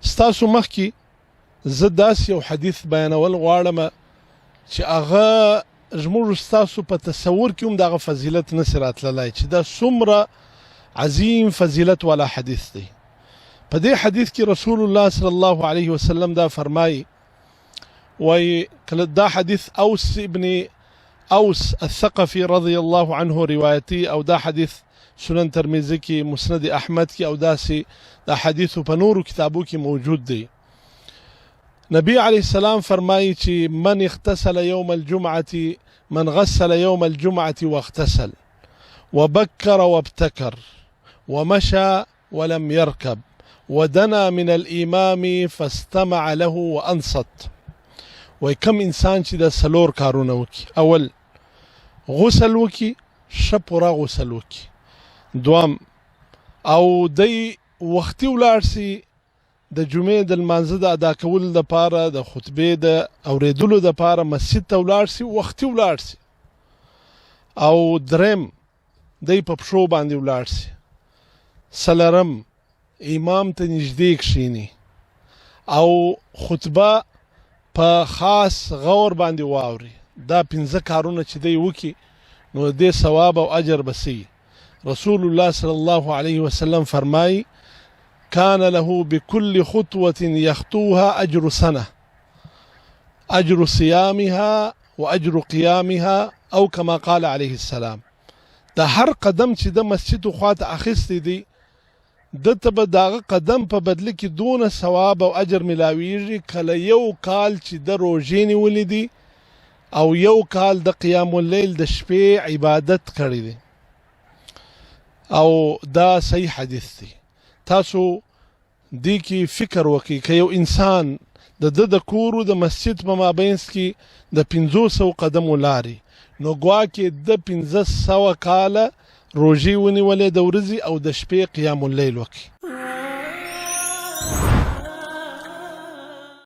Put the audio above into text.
ستاسو مخکې زه داسې یو حدیث بیانول غواړم چې هغه زموږ ستاسو په تصور کې هم دغه فضیلت نسي راتللی چې دا څومره عظیم فضیلت والا حدیث دی. په دې حدیث کې رسول الله صلی الله علیه وسلم دا فرمایي، وای کله دا حدیث اوس ابن اوس الثقفي رضی الله عنه روایتي، او دا حدیث سنن ترمذی کې، مسند احمد کې، او داسې دا حدیث په نورو کتابو کې موجود دی. نبی علیه السلام فرمایي چې من اغتسل يوم الجمعة، من غسل يوم الجمعة واغتسل وبكر وابتكر ومشى ولم يركب ودنا من الإمام فاستمع له وأنصت. وای کم انسان چې د سلور کارونه وکي، اول غسل وکي، ښه پوره غسل وکي، دوام او دی وختي ولاړ سي د جمعې د لمانځه د ادا کولو دپاره، د خطبې د اورېدلو دپاره مسجد ته ولاړ سي، وختي ولاړ سي، او دریم دی په پښو باندې ولاړ سي، څلرم امام ته نږدې کښېني او خطبه په خاص غور باندې واوري. دا 5 کارونه چې دی وکي نو د دې ثواب او اجر بسي. رسول الله صلی الله علیه وسلم فرمایي كان له بكل خطوة يخطوها أجر سنة، أجر صيامها وأجر قيامها، أو كما قال عليه السلام. دا هر قدم چې د مسجد خواته اخیستی دی، دته به داغه قدم په بدله کې دونه ثواب او اجر ملاویږي کله یو کال چې د روژې نیولې دي او یو کال د قیام اللیل د شپې عبادت کړی دی. او دا صحیح حدیث دی. تاسو دی کې فکر وکړئ که یو انسان د کورو د مسجد په مابینس کې د 500 قدم ولاري، نو ګواکې د 1500 کاله روژې ونیولې د ورځې او د شپې قیام اللیل وکړي.